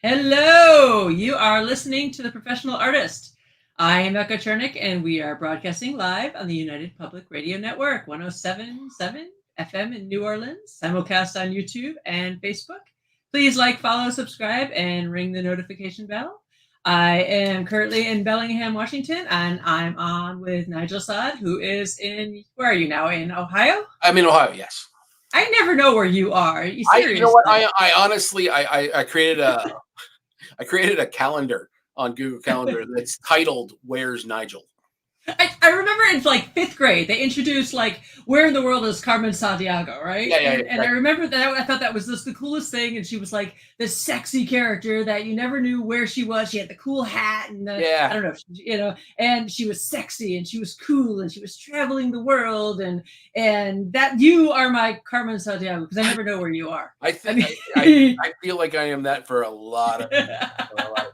Hello, you are listening to The Professional Artist. I am Chernik, and we are broadcasting live on the United Public Radio Network, 107.7 FM in New Orleans, simulcast on YouTube and Facebook. Please like, follow, subscribe, and ring the notification bell. I am currently in Bellingham, Washington, and I'm on with Nigel Sade, who is where are you now, in Ohio? I'm in Ohio, yes. I never know where you are. You know what? I honestly, I created a calendar on Google Calendar that's titled "Where's Nigel." I remember in like fifth grade they introduced like where in the world is Carmen Sandiego, right? Yeah, and I remember that I thought that was just the coolest thing, and she was like this sexy character that you never knew where she was. She had the cool hat and I don't know, and she was sexy and she was cool and she was traveling the world, and that you are my Carmen Sandiego because I never know where you are. I feel like I am that for a lot of people.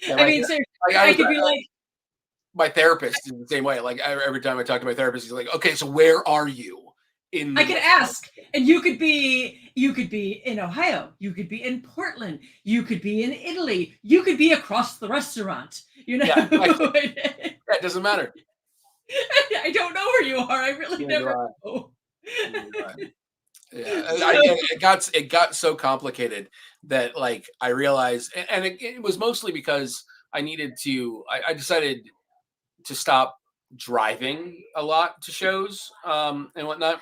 Seriously, I could be like. My therapist is the same way. Like every time I talk to my therapist, he's like, "Okay, so where are you?" I could ask, and you could be in Ohio, you could be in Portland, you could be in Italy, you could be across the restaurant. Yeah, that doesn't matter. I don't know where you are. I really never know. Yeah, it got so complicated that like I realized, and it was mostly because I needed to. I decided to stop driving a lot to shows and whatnot,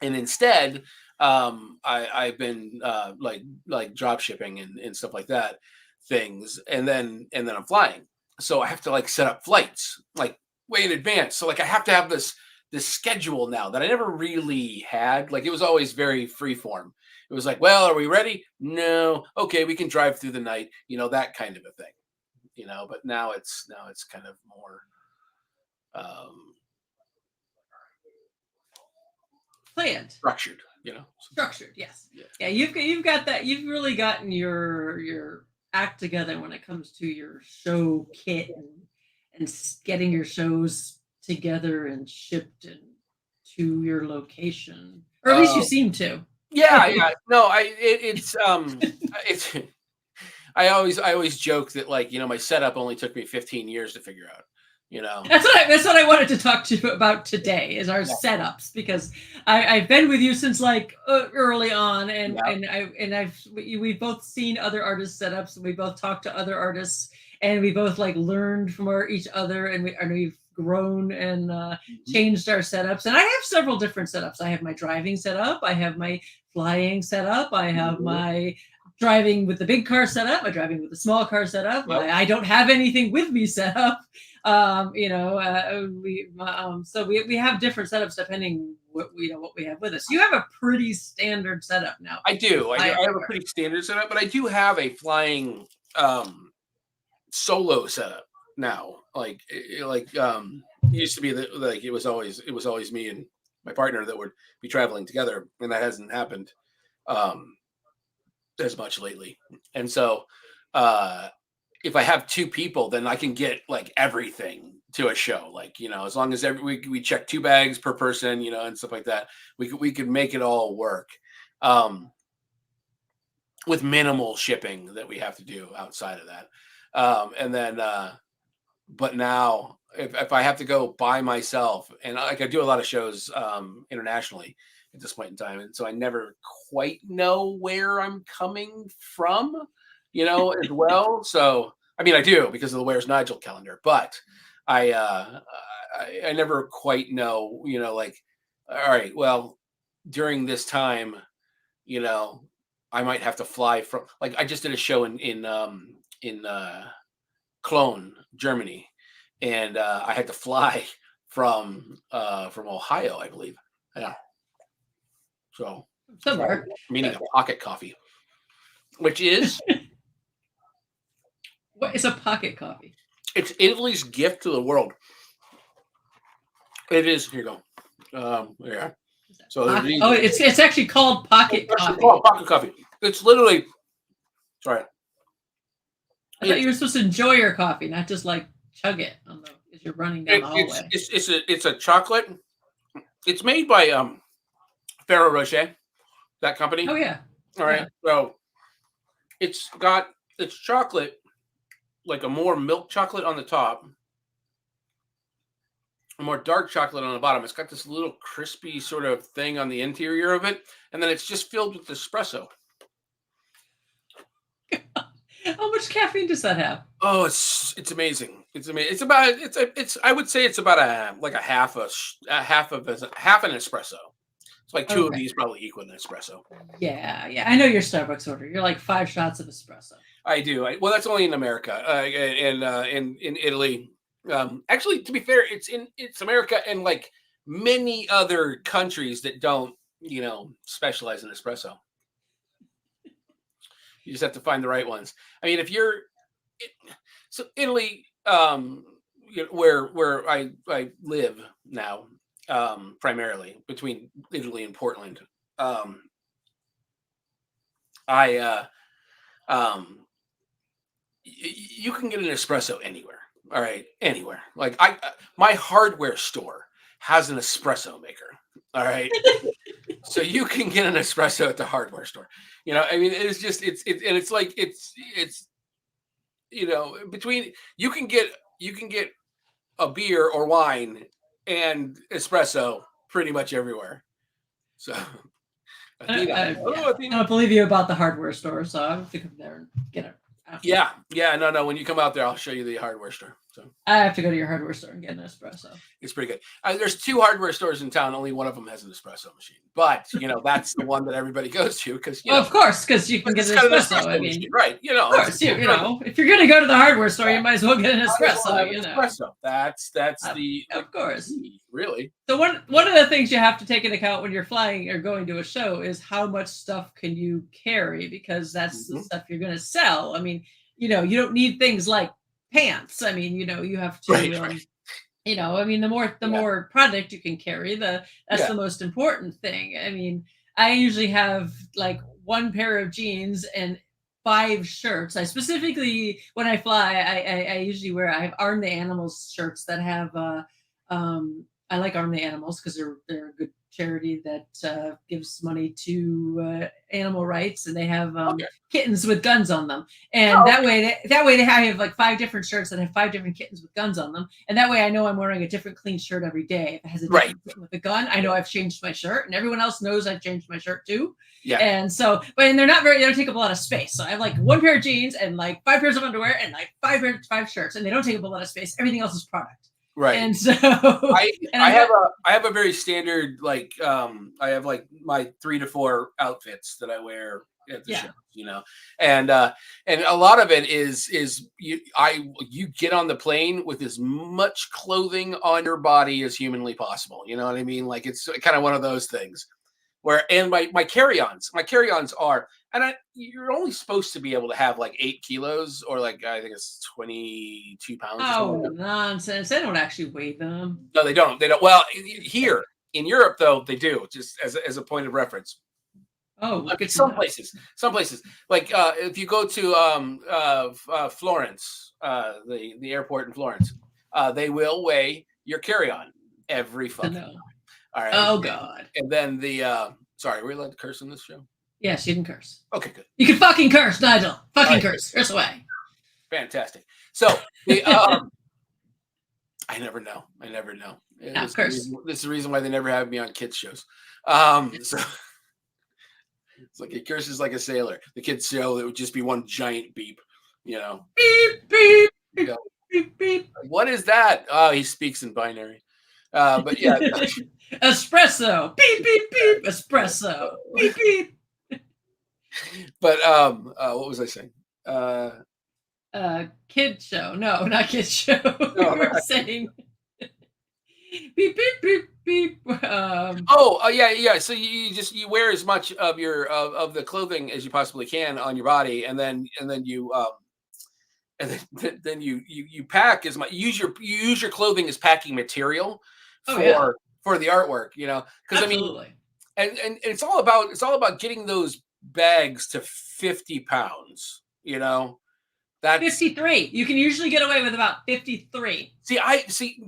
and instead I've been like drop shipping and stuff like that things, and then I'm flying, so I have to like set up flights like way in advance. So like I have to have this schedule now that I never really had. Like it was always very free form. It was like, well, are we ready? No. Okay, we can drive through the night, that kind of a thing. But now it's kind of more planned, structured, structured. Yes. Yeah. You've got that. You've really gotten your act together when it comes to your show kit and getting your shows together and shipped and to your location, or at least you seem to. Yeah. No, it's I always joke that like, my setup only took me 15 years to figure out, That's what I wanted to talk to you about today is our setups, because I've been with you since like early on, and we've both seen other artists' setups, and we both talked to other artists, and we both like learned from each other, and we've grown and changed our setups. And I have several different setups. I have my driving setup, I have my flying setup, I have my driving with the big car setup, my driving with the small car setup. Yep. I don't have anything with me set up. So we have different setups depending what we have with us. You have a pretty standard setup now. I do. I have a pretty standard setup, but I do have a flying solo setup now. Like it used to be that like it was always me and my partner that would be traveling together, and that hasn't happened as much lately. And so if I have two people, then I can get like everything to a show, like, as long as we check 2 bags per person, and stuff like that, we could make it all work with minimal shipping that we have to do outside of that. And then but now if I have to go by myself, and like I do a lot of shows internationally at this point in time, and so I never quite know where I'm coming from, as well. So I mean, I do because of the Where's Nigel calendar, but I never quite know, like, all right, well, during this time, I might have to fly from, like, I just did a show in Cologne, Germany, and I had to fly from Ohio, I believe. Yeah. So somewhere. Meaning a pocket coffee, which is what is a pocket coffee? It's Italy's gift to the world. It is. Here you go. Yeah. So it's actually called pocket coffee. Called pocket coffee. It's literally. Sorry. I thought you were supposed to enjoy your coffee, not just like chug it as you're running down the hallway. It's a chocolate. It's made by Ferrero Rocher, that company. Oh yeah. All right. Yeah. So It's got it's chocolate, like a more milk chocolate on the top, a more dark chocolate on the bottom. It's got this little crispy sort of thing on the interior of it, and then it's just filled with espresso. How much caffeine does that have? Oh, it's amazing. It's amazing. It's I would say it's about a half an espresso. It's like two of Okay. these probably equal an espresso. Yeah, yeah. I know your Starbucks order. You're like 5 shots of espresso. I do. Well, that's only in America. In Italy, actually, to be fair, it's America and like many other countries that don't, specialize in espresso. You just have to find the right ones. I mean, so Italy, where I live now, primarily between Italy and Portland, I you can get an espresso anywhere. All right, anywhere. Like my hardware store has an espresso maker. All right, so you can get an espresso at the hardware store. I mean, it's like between you can get a beer or wine and espresso pretty much everywhere. So Athena, Yeah. hello I Athena. don't believe you about the hardware store, so I have to come there and get it. Yeah, no. When you come out there, I'll show you the hardware store. So I have to go to your hardware store and get an espresso. it's pretty good. There's 2 hardware stores in town. Only one of them has an espresso machine, but that's the one that everybody goes to because Of course, because you can get an espresso. I mean, machine, right? of course, if you're going to go to the hardware store, you might as well get an espresso. Espresso. That's the of course. Really. So one of the things you have to take into account when you're flying or going to a show is how much stuff can you carry, because that's the stuff you're going to sell. I mean, you don't need things like pants. I mean, you have to. Right. I mean, the more product you can carry, that's the most important thing. I mean, I usually have like 1 pair of jeans and 5 shirts. I specifically, when I fly, I usually I have Arm the Animals shirts that have, I like Arm the Animals because they're a good charity that gives money to animal rights, and they have kittens with guns on them. And that way they have like 5 different shirts that have 5 different kittens with guns on them. And that way I know I'm wearing a different clean shirt every day. If it has a different kitten with a gun, I know I've changed my shirt, and everyone else knows I've changed my shirt too. Yeah. And so, and they don't take up a lot of space. So I have like 1 pair of jeans and like 5 pairs of underwear and like 5 shirts, and they don't take up a lot of space. Everything else is product. Right. And so I have a very standard, like I have like my 3 to 4 outfits that I wear at the show, and a lot of it is you get on the plane with as much clothing on your body as humanly possible. You know what I mean? Like it's kind of one of those things and my carry-ons are, and you're only supposed to be able to have like 8 kilos or like, I think it's 22 pounds. Oh, nonsense. They don't actually weigh them. No, they don't. Well, here in Europe, though, they do, just as a point of reference. Oh, look at some places, like if you go to Florence, the airport in Florence, they will weigh your carry-on every fucking time. All right. Oh God. And then sorry, are we allowed to curse on this show? Yes, you can curse. Okay, good. You can fucking curse, Nigel. Fucking curse. Curse away. Fantastic. So I never know. This is the reason why they never have me on kids shows. So it's like he curses like a sailor. The kids show, it would just be one giant beep, Beep, beep, beep, beep, beep. What is that? Oh, he speaks in binary. But yeah. Espresso. Beep, beep, beep. Espresso. Beep, beep. But what was I saying? Kid show. No, not kid show. No, we were saying beep, beep, beep, beep. Yeah. So you wear as much of your of the clothing as you possibly can on your body, and then you you pack as much. You use your clothing as packing material for the artwork. Because I mean, and it's all about getting those bags to 50 pounds. That's 53. You can usually get away with about 53. See,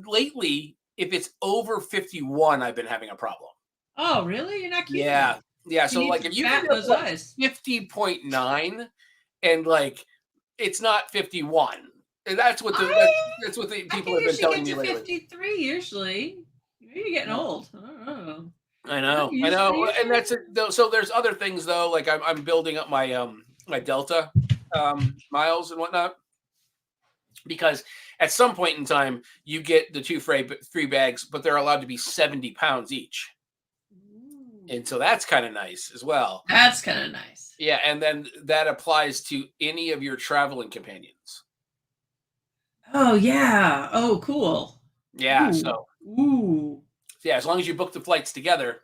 lately, if it's over 51, I've been having a problem. Oh, really? You're not kidding? Yeah. So like if you get those eyes. 50.9, and like it's not 51. And that's what that's what the people have been telling me lately. 53 usually. Maybe you're getting old. I don't know. I know, and that's it. So there's other things though, like I'm building up my my Delta miles and whatnot, because at some point in time you get the 2 free bags, but they're allowed to be 70 pounds each, and so that's kind of nice as well. That's kind of nice. Yeah, and then that applies to any of your traveling companions. Oh yeah. Oh cool. Yeah. Ooh. So Ooh. yeah, as long as you book the flights together.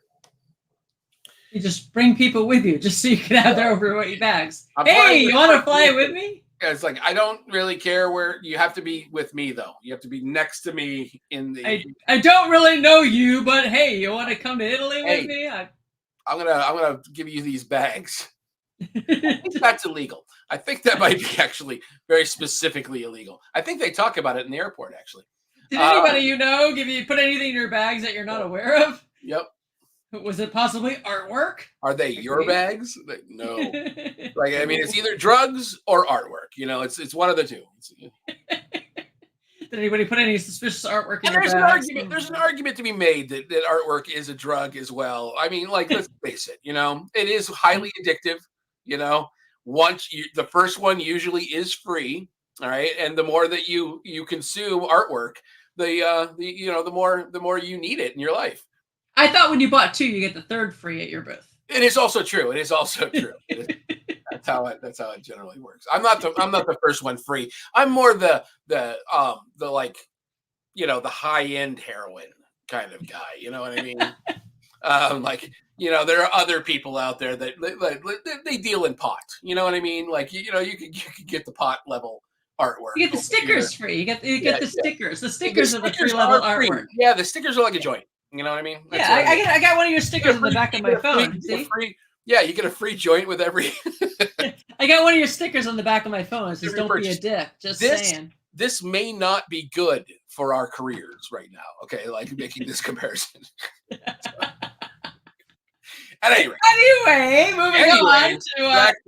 You just bring people with you just so you can have their overweight bags. Hey, you want to fly with me? It's like, I don't really care where you have to be with me, though. You have to be next to me in the. I don't really know you, but hey, you want to come to Italy with me? I'm gonna give you these bags. I think that's illegal. I think that might be actually very specifically illegal. I think they talk about it in the airport, actually. Did anybody you know put anything in your bags that you're not aware of? Yep. Was it possibly artwork? Are they your bags? No. Like, I mean, it's either drugs or artwork. You know, it's one of the two. Did anybody put any suspicious artwork in your bags? There's an argument to be made that artwork is a drug as well. I mean, like, let's face it. You know, it is highly addictive. You know, the first one usually is free. All right, and the more that you consume artwork, the more you need it in your life. I thought when you bought 2, you get the 3rd free at your booth. It is also true. That's how it generally works. I'm not the first one free. I'm more the like, you know, the high end heroin kind of guy. You know what I mean? Like, you know, there are other people out there that they deal in pot. You know what I mean? Like, you know, you could get the pot level artwork. You get the stickers free. You get the stickers. The stickers are the free level artwork. Yeah, the stickers are like a joint. You know what I mean? That's I got one of your stickers on the back of my phone. See? Yeah, you get a free joint with every. I got one of your stickers on the back of my phone. It says, "Don't be a dick." Just saying. This may not be good for our careers right now. Okay, like making this comparison. Anyway, moving on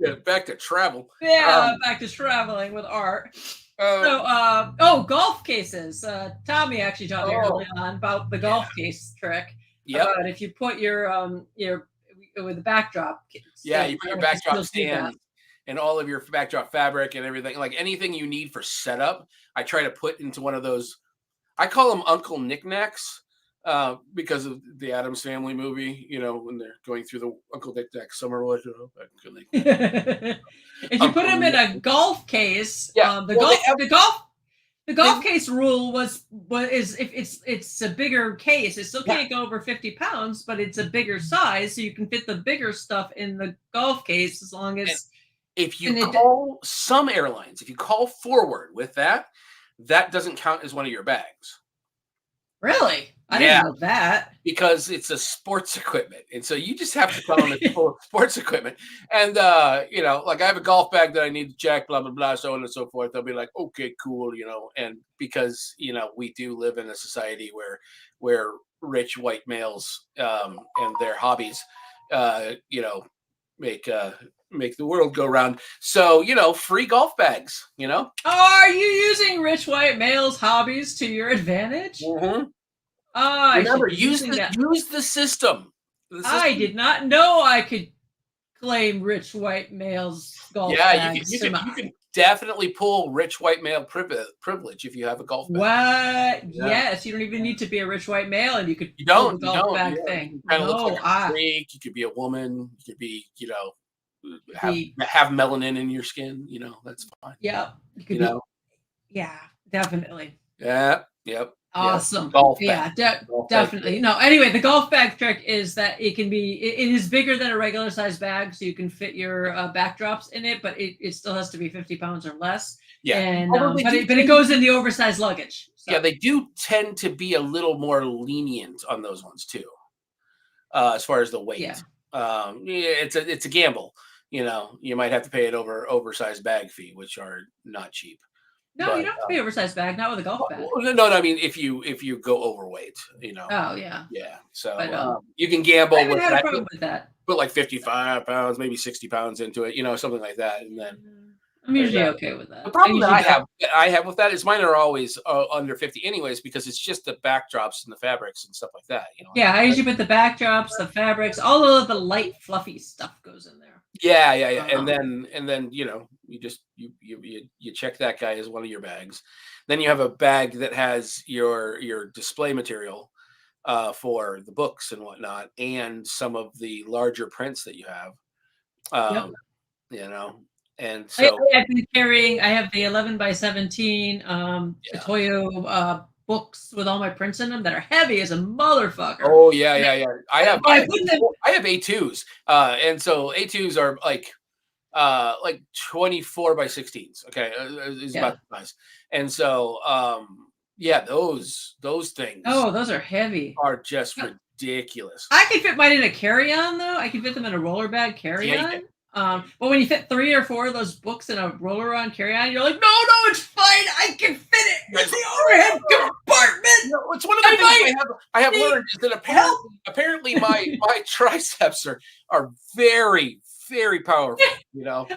to back to travel. Yeah, back to traveling with art. Golf cases. Tommy actually taught me early on about the golf case trick. Yeah. About if you put your with the backdrop. Yeah, you put your backdrop stand and all of your backdrop fabric and everything, like anything you need for setup. I try to put into one of those. I call them Uncle Knickknacks. Because of the Addams Family movie, you know, when they're going through the Uncle Knick-Knack summer life. If you put them in a golf case, the golf case rule is if it's a bigger case, it still can't go over 50 pounds, but it's a bigger size, so you can fit the bigger stuff in the golf case as long as. If you call some airlines, if you call forward with that doesn't count as one of your bags. Really? I didn't know that. Because it's a sports equipment. And so you just have to tell them it's full of sports equipment. And, you know, like I have a golf bag that I need to check, blah, blah, blah, so on and so forth. They'll be like, okay, cool, you know. And because, you know, we do live in a society where rich white males and their hobbies, you know, make the world go round. So, you know, free golf bags, you know. Are you using rich white males' hobbies to your advantage? Mm-hmm. Remember, use the system. I did not know I could claim rich white males' golf bags. You can definitely pull rich white male privilege if you have a golf bag. What? Yeah. Yes, you don't even need to be a rich white male, and you could pull the golf bag thing. You kind of look like a freak. You could be a woman. You could be, you know, have melanin in your skin. You know, that's fine. Yeah. Yeah, definitely. Yeah. Yep. Awesome. Golf bag. Golf definitely. Bag. No, anyway, the golf bag trick is that it is bigger than a regular size bag, so you can fit your backdrops in it, but it still has to be 50 pounds or less. Yeah. And but it goes in the oversized luggage. So. Yeah, they do tend to be a little more lenient on those ones too, as far as the weight. Yeah. It's a gamble. You know, you might have to pay an oversized bag fee, which are not cheap. No, you don't have to pay oversized bag, not with a golf bag. No, I mean if you go overweight, you know. Oh yeah. Yeah. So you can gamble with that. Problem with that. Put like 55 pounds, maybe 60 pounds into it, you know, something like that, and then I'm usually okay with The that. problem that I have with that is mine are always under 50 anyways, because it's just the backdrops and the fabrics and stuff like that. Yeah, I usually put the backdrops, the fabrics, all of the light, fluffy stuff goes in there. Yeah, yeah, yeah. And Um, then you just you check that guy as one of your bags. Then you have a bag that has your display material for the books and whatnot, and some of the larger prints that you have. yep. Um, you know, and so I've been carrying. I have the 11 by 17 yeah. Toyo books with all my prints in them that are heavy as a motherfucker. Oh yeah, yeah, yeah. I have But I I have put them. I have A2s, and so A2s are like 24 by 16s. Okay, is Yeah. about the size. And so yeah, those things Oh, those are heavy. are just ridiculous. I can fit mine in a carry-on though. I can fit them in a roller bag Yeah, you can. carry-on. But when you fit 3 or 4 of those books in a roller-on carry-on, you're like, no, no, it's fine. I can fit it in the overhead compartment. It's one of the things I have learned is that Help. apparently my triceps are very, very powerful. I know.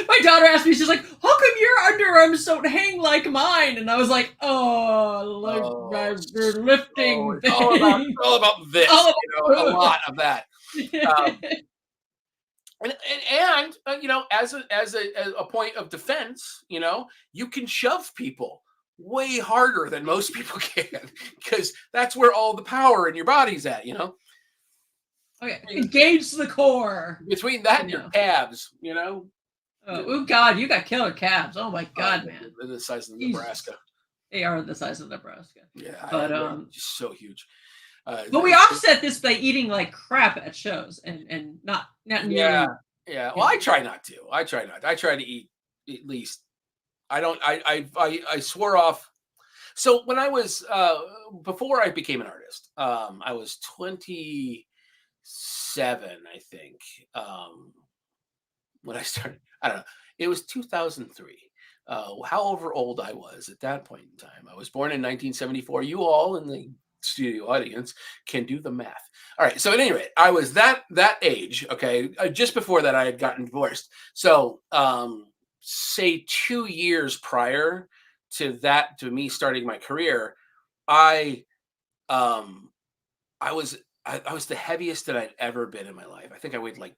My daughter asked me, she's like, how come your underarms don't hang like mine? And I was like, oh, look, Oh, you're lifting it's all about this. All A lot of that. Um, about and as a point of defense, you can shove people way harder than most people can, because that's where all the power in your body's at. Okay, engage the core. Between that and your calves. Oh God, you got killer calves. Oh my God, man. They're the size of Jesus. Nebraska. They are the size of Nebraska. Yeah, but just so huge. But we offset this by eating like crap at shows and not nearly. Yeah. Well, I try not to. I try to eat at least. I don't. I swore off. So when I was before I became an artist, I was 27, I think. When I started, I don't know. It was 2003. However old I was at that point in time. I was born in 1974. You all in the studio audience can do the math. All right. So at any rate, I was that age. Okay. Just before that, I had gotten divorced. So say 2 years prior to me starting my career, I I was the heaviest that I'd ever been in my life. I think I weighed like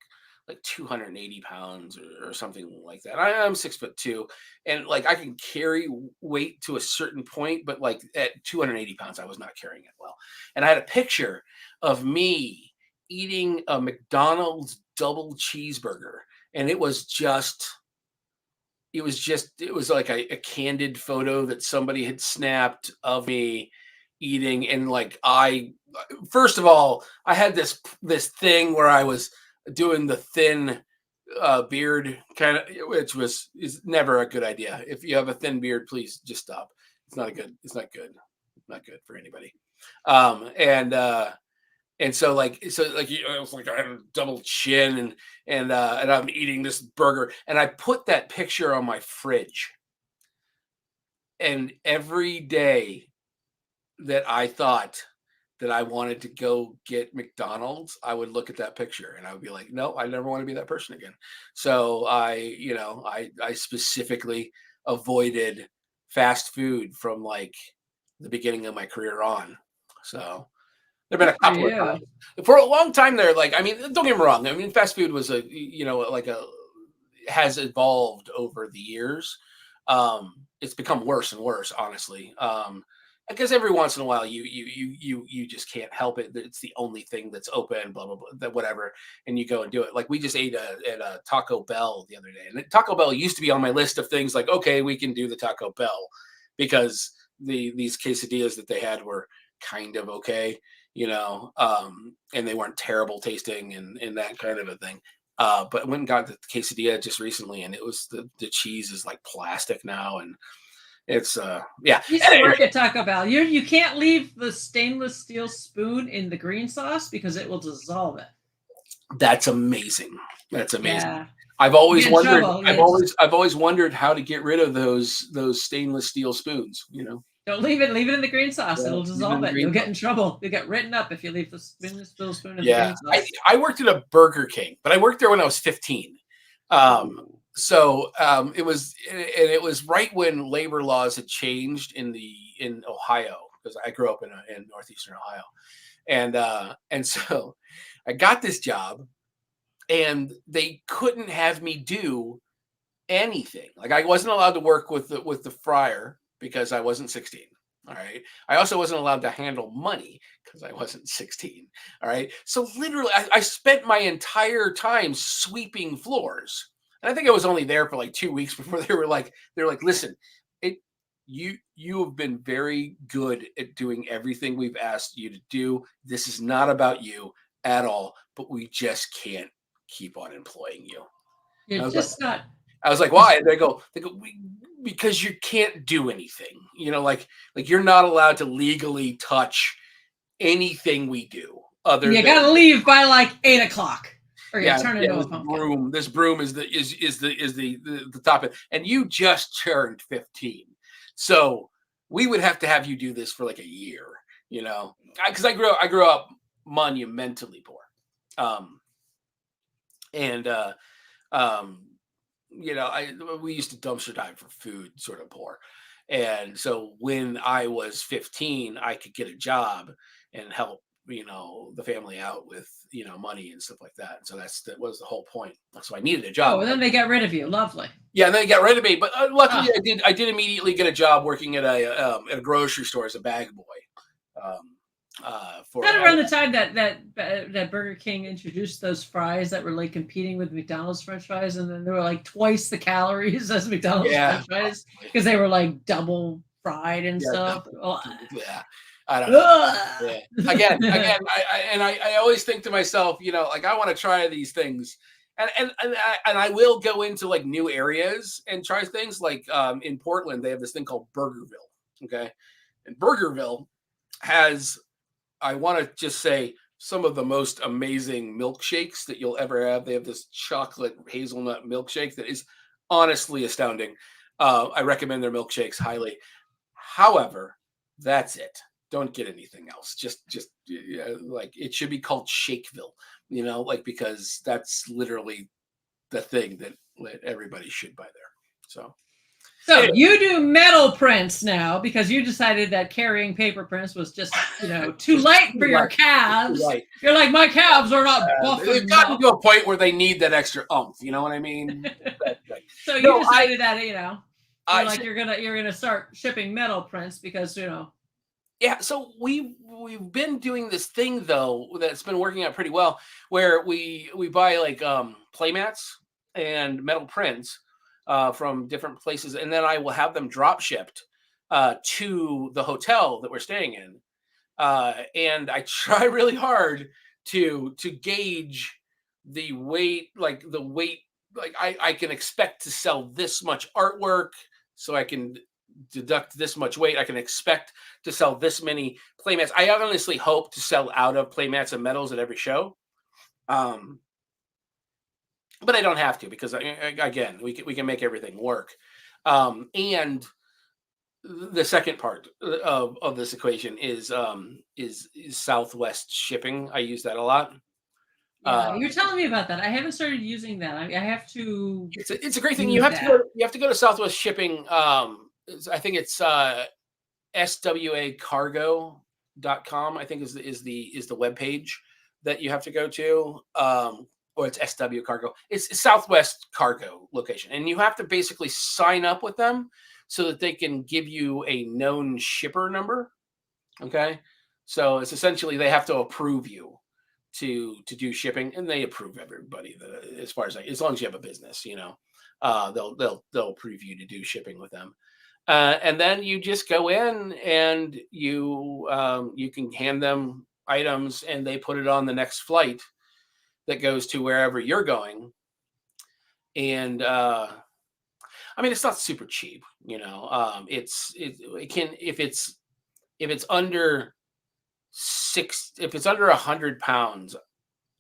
280 pounds or something like that. I'm 6'2", and like I can carry weight to a certain point, but like at 280 pounds, I was not carrying it well. And I had a picture of me eating a McDonald's double cheeseburger, and it was like a candid photo that somebody had snapped of me eating. And like first of all, I had this thing where I was doing the thin beard kind of, which is never a good idea. If you have a thin beard, please just stop. It's not good for anybody. And so like it was like I had a double chin, and I'm eating this burger, and I put that picture on my fridge. And every day that I thought that I wanted to go get McDonald's, I would look at that picture and I would be like, no, I never want to be that person again. So I specifically avoided fast food from like the beginning of my career on. So there've been a couple of times for a long time there. Like, I mean, don't get me wrong. I mean, fast food was has evolved over the years. It's become worse and worse, honestly. Because every once in a while you just can't help it. It's the only thing that's open, blah blah blah, that whatever, and you go and do it. Like we just ate at a Taco Bell the other day, and Taco Bell used to be on my list of things like, okay, we can do the Taco Bell because these quesadillas that they had were kind of okay, and they weren't terrible tasting and that kind of a thing. But I went and got the quesadilla just recently, and it was the cheese is like plastic now, and it's yeah. You used to work at Taco Bell. You can't leave the stainless steel spoon in the green sauce because it will dissolve it. That's amazing. That's amazing. Yeah. I've always wondered. I've always wondered how to get rid of those stainless steel spoons. Don't leave it. Leave it in the green sauce. Yeah, it'll dissolve it. You'll get in trouble. You'll get written up if you leave the stainless steel spoon in the green sauce. I worked at a Burger King, but I worked there when I was 15. So it was right when labor laws had changed in Ohio, because I grew up in northeastern Ohio, and so I got this job, and they couldn't have me do anything. Like, I wasn't allowed to work with the fryer because I wasn't 16. All right. I also wasn't allowed to handle money because I wasn't 16. All right. So literally, I spent my entire time sweeping floors. And I think I was only there for like 2 weeks before they're like, listen, it you have been very good at doing everything we've asked you to do. This is not about you at all, but we just can't keep on employing you. And You're I was like, just not. why? And they go, because you can't do anything. Like you're not allowed to legally touch anything we do other You than, gotta leave by like 8 o'clock, or you yeah, turn yeah. into a This pumpkin. broom, this broom is the top end, and you just turned 15, so we would have to have you do this for like a year, because I grew up monumentally poor, and um, we used to dumpster dive for food, sort of poor. And so when I was 15, I could get a job and help, the family out with, money and stuff like that. And so that was the whole point. So I needed a Oh, job. and then they got rid of you. Lovely. Yeah, and then they got rid of me. But luckily, Ah. I did immediately get a job working at a grocery store as a bag boy. For Kind of around the time that Burger King introduced those fries that were like competing with McDonald's French fries, and then they were like twice the calories as McDonald's French fries because they were like double fried and stuff. Yeah, I don't know. Yeah. Again, I always think to myself, like, I want to try these things, and I will go into like new areas and try things. Like, in Portland, they have this thing called Burgerville. Okay, and Burgerville has, I want to just say, some of the most amazing milkshakes that you'll ever have. They have this chocolate hazelnut milkshake that is honestly astounding. I recommend their milkshakes highly. However, that's it. Don't get anything else. Just like, it should be called Shakeville, like, because that's literally the thing that everybody should buy there. So anyway. You do metal prints now because you decided that carrying paper prints was just, too light for your calves. Right. You're like, my calves are not buff They've gotten to a point where they need that extra oomph. You know what I mean? So you decided that, you're gonna start shipping metal prints because, Yeah, so we've been doing this thing, though, that's been working out pretty well, where we buy like playmats and metal prints from different places, and then I will have them drop shipped to the hotel that we're staying in, and I try really hard to gauge the weight, like I can expect to sell this much artwork, so I can deduct this much weight. I can expect to sell this many playmats. I honestly hope to sell out of playmats and metals at every show. But I don't have to, because again, we can make everything work. And the second part of this equation is Southwest shipping. I use that a lot. Yeah, you're telling me about that. I haven't started using that. I have to. It's a great thing. You have to go to Southwest shipping. I think it's swacargo.com, I think is the web page that you have to go to, or it's SW Cargo. It's Southwest Cargo location, and you have to basically sign up with them so that they can give you a known shipper number. Okay, so it's essentially, they have to approve you to do shipping, and they approve everybody as long as you have a business, they'll approve you to do shipping with them. And then you just go in and you can hand them items, and they put it on the next flight that goes to wherever you're going. And I mean, it's not super cheap, it can, if it's under if it's under 100 pounds,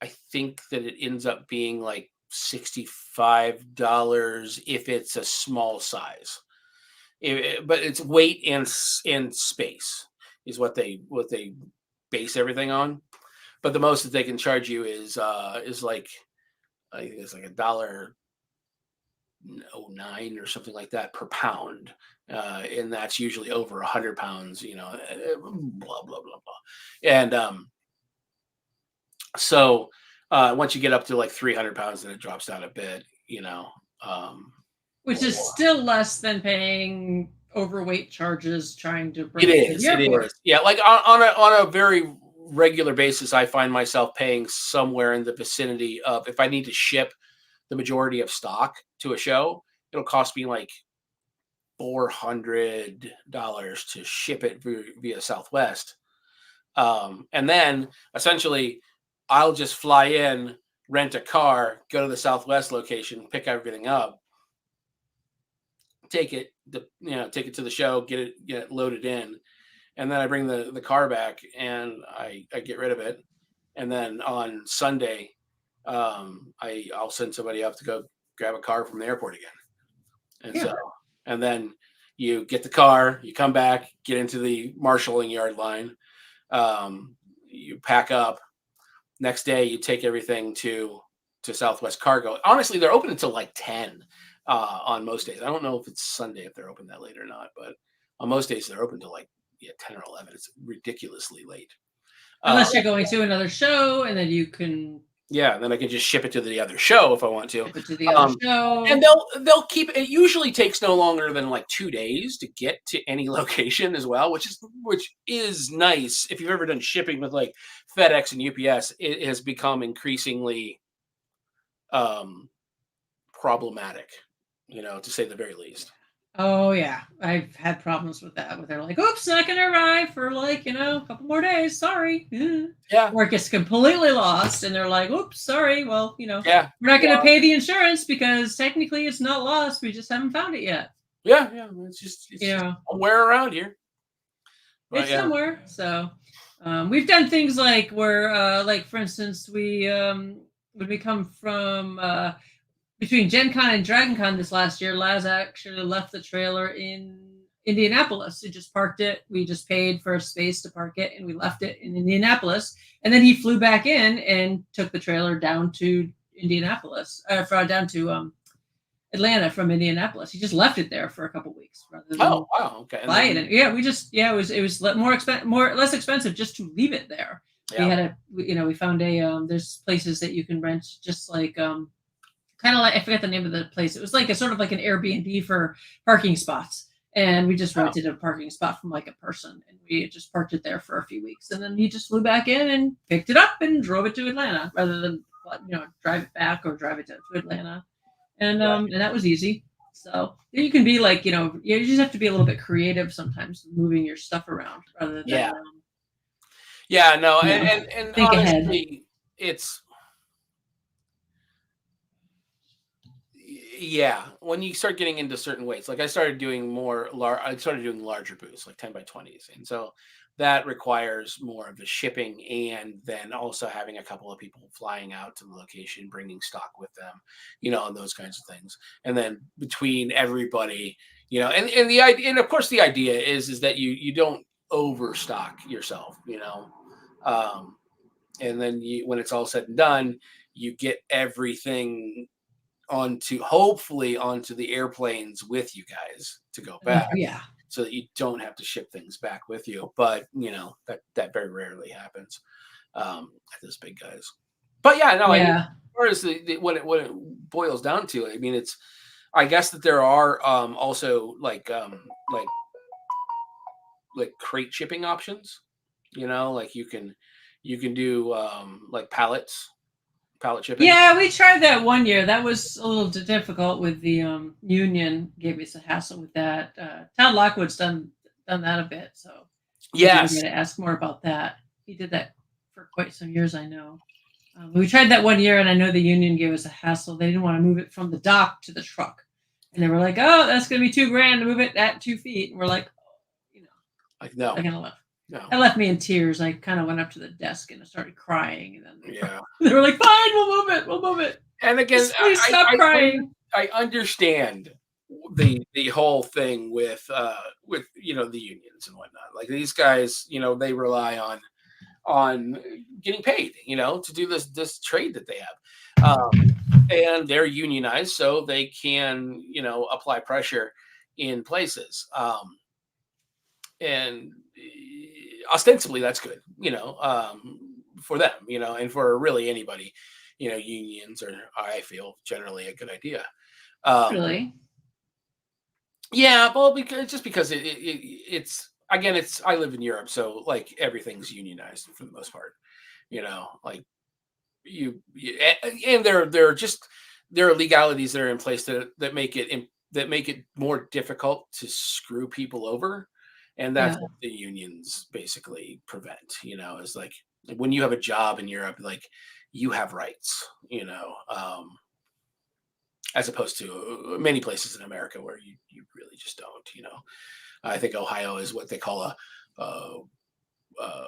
I think that it ends up being like $65 if it's a small size. But it's weight and space is what they base everything on. But the most that they can charge you is like, I think it's like 9 or something like that per pound. And that's usually over 100 pounds, blah, blah, blah, blah. And so once you get up to like 300 pounds, then it drops down a bit, Which is still less than paying overweight charges trying to bring It it to is. the It airport. is. Yeah, like on a very regular basis, I find myself paying somewhere in the vicinity of, if I need to ship the majority of stock to a show, it'll cost me like $400 to ship it via Southwest. And then essentially, I'll just fly in, rent a car, go to the Southwest location, pick everything up, take it to the show, get it loaded in, and then I bring the car back and I get rid of it. And then on Sunday, I'll send somebody up to go grab a car from the airport again. And Yeah. and then you get the car, you come back, get into the marshalling yard line, you pack up. Next day, you take everything to Southwest Cargo. Honestly, they're open until like 10 on most days. I don't know if it's Sunday if they're open that late or not, but on most days they're open till like 10 or 11. It's ridiculously late. Unless you're going to another show, and then you can. Yeah, then I can just ship it to the other show if I want to. Ship it to the other show. And they'll keep it. Usually takes no longer than like 2 days to get to any location as well, which is nice. If you've ever done shipping with like FedEx and UPS, it has become increasingly problematic, to say the very least. Oh yeah, I've had problems with that. Where they're like, "Oops, not gonna arrive for like a couple more days. Sorry." Yeah. Or it gets completely lost, and they're like, "Oops, sorry. Well, yeah, we're not gonna pay the insurance because technically it's not lost. We just haven't found it yet." Yeah. It's just somewhere around here. It's somewhere. So we've done things like where, like for instance, when we come from between Gen Con and Dragon Con this last year, Laz actually left the trailer in Indianapolis. He just parked it. We just paid for a space to park it, and we left it in Indianapolis. And then he flew back in and took the trailer down to Indianapolis, down to Atlanta from Indianapolis. He just left it there for a couple of weeks rather than wow, okay. Buy it. It was less expensive just to leave it there. Yeah. We found there's places that you can rent just like kind of like, I forget the name of the place. It was like a sort of like an Airbnb for parking spots. And we just rented a parking spot from like a person, and we just parked it there for a few weeks. And then he just flew back in and picked it up and drove it to Atlanta rather than drive it back or drive it to Atlanta. And and that was easy. So you can be like, you just have to be a little bit creative sometimes, moving your stuff around rather than and think honestly, ahead. It's when you start getting into certain weights, like I started doing larger booths, like 10 by 20s, and so that requires more of the shipping, and then also having a couple of people flying out to the location, bringing stock with them, and those kinds of things. And then between everybody, and the idea, and of course the idea is that you don't overstock yourself, and then when it's all said and done, you get everything hopefully onto the airplanes with you guys to go back. So that you don't have to ship things back with you. But that very rarely happens at those big guys. But as far as what it boils down to, I mean, I guess that there are also like crate shipping options. Like you can do like pallet shipping. Yeah, we tried that one year. That was a little difficult with the union. Gave us a hassle with that. Todd Lockwood's done that a bit, so yes, we're going to ask more about that. He did that for quite some years, I know. We tried that one year, and I know the union gave us a hassle. They didn't want to move it from the dock to the truck, and they were like, "Oh, that's going to be $2,000 to move it at 2 feet." And we're like, like no, they're going to left. No. That left me in tears. I kind of went up to the desk and I started crying, and then they were like, "Fine, we'll move it." And again, just please stop crying. I understand the whole thing with the unions and whatnot. Like these guys, they rely on getting paid, to do this trade that they have. And they're unionized so they can, apply pressure in places. And ostensibly that's good, for them, and for really anybody, unions are, I feel, generally a good idea. Really? Yeah, well, because it's again, I live in Europe, so like everything's unionized for the most part, like and there are legalities that are in place that make it more difficult to screw people over, and that's Yeah. what the unions basically prevent. Is like when you have a job in Europe, like you have rights, as opposed to many places in America where you really just don't. I think Ohio is what they call a uh,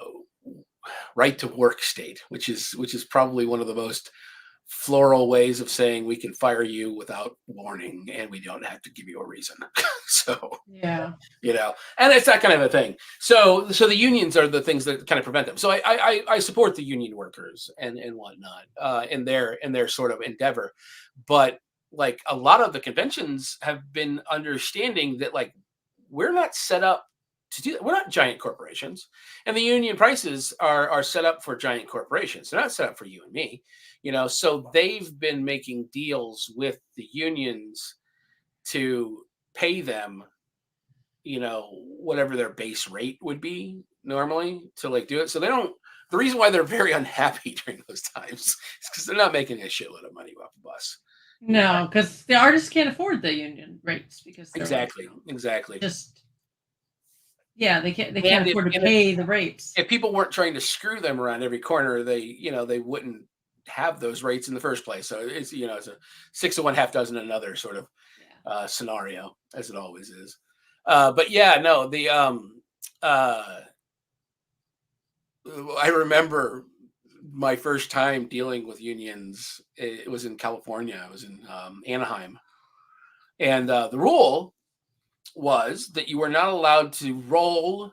right to work state, which is probably one of the most floral ways of saying we can fire you without warning and we don't have to give you a reason. So, Yeah. And it's that kind of a thing. So the unions are the things that kind of prevent them. So I support the union workers and whatnot in their sort of endeavor, but like a lot of the conventions have been understanding that like we're not set up to do that. We're not giant corporations, and the union prices are set up for giant corporations. They're not set up for you and me, So they've been making deals with the unions to pay them, whatever their base rate would be normally to like do it. So they don't. The reason why they're very unhappy during those times is because they're not making a shitload of money off of us. No, because the artists can't afford the union rates because they're Exactly. just they can't And afford to pay the rates. if people weren't trying to screw them around every corner, they wouldn't have those rates in the first place. So it's it's a 6 of one, half dozen another sort of scenario, as it always is. But yeah, no, I remember my first time dealing with unions. It was in California. I was in Anaheim, and the rule was that you were not allowed to roll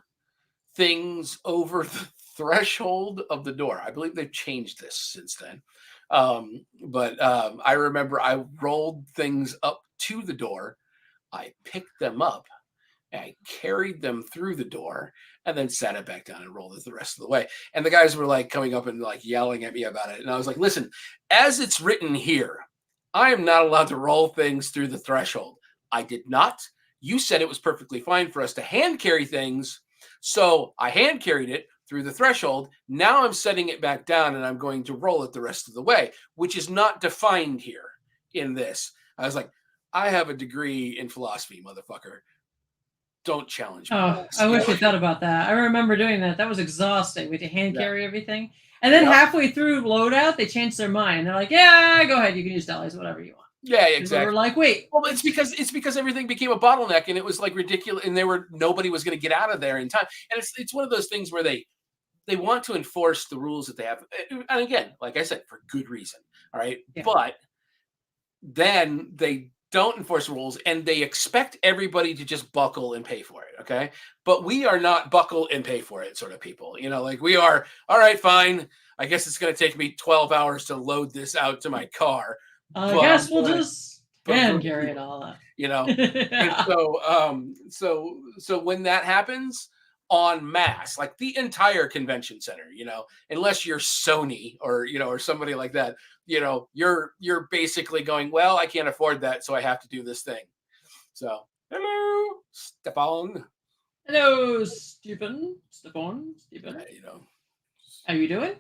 things over the threshold of the door. I believe they've changed this since then. But I remember I rolled things up to the door. I picked them up. I carried them through the door and then sat it back down and rolled it the rest of the way. And the guys were like coming up and like yelling at me about it. And I was like, listen, as it's written here, I am not allowed to roll things through the threshold. I did not. You said it was perfectly fine for us to hand carry things. So I hand carried it through the threshold. Now I'm setting it back down and I'm going to roll it the rest of the way, which is not defined here in this. I was like, I have a degree in philosophy, motherfucker. Don't challenge me. Oh, I wish we thought about that. I remember doing that. That was exhausting. We had to hand carry everything. And then halfway through loadout, they changed their mind. They're like, yeah, go ahead. You can use dollars, whatever you want. Yeah, exactly. We're like, wait. Well, it's because everything became a bottleneck and it was like ridiculous and nobody was going to get out of there in time. And it's one of those things where they want to enforce the rules that they have. And again, like I said, for good reason. All right. Yeah. But then they don't enforce rules and they expect everybody to just buckle and pay for it. Okay. But we are not buckle and pay for it sort of people, like we are. All right, fine. I guess it's going to take me 12 hours to load this out to my car. I guess we'll just hand carry it all up. And so when that happens en masse, like the entire convention center, unless you're Sony or, or somebody like that, you're basically going, well, I can't afford that, so I have to do this thing. So, hello, Stefan. Hello, Stephen. Stefan. How you doing?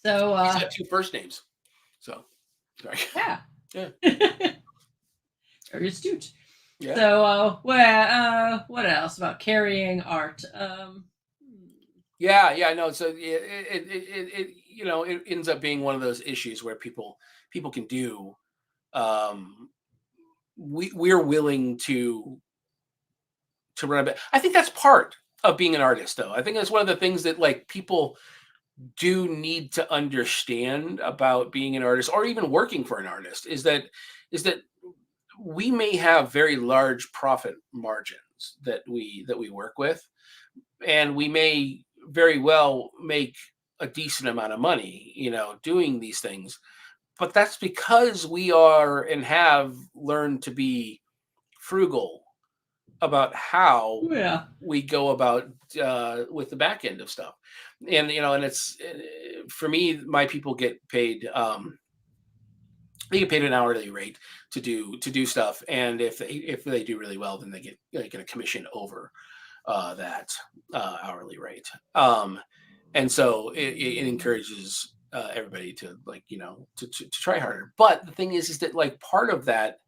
So, he's got 2 first names. So, sorry. Yeah. Very astute. Yeah. So, what else about carrying art? Yeah, no. So it ends up being one of those issues where people can do. We're willing to run a bit. I think that's part of being an artist, though. I think that's one of the things that like people do need to understand about being an artist or even working for an artist is that we may have very large profit margins that we work with, and we may very well make a decent amount of money, doing these things. But that's because we are and have learned to be frugal about how Yeah. we go about with the back end of stuff. And it's for me, my people get paid. They get paid an hourly rate to do stuff, and if they do really well, then they get a commission over that hourly rate. And so it encourages everybody to to try harder. But the thing is that like part of that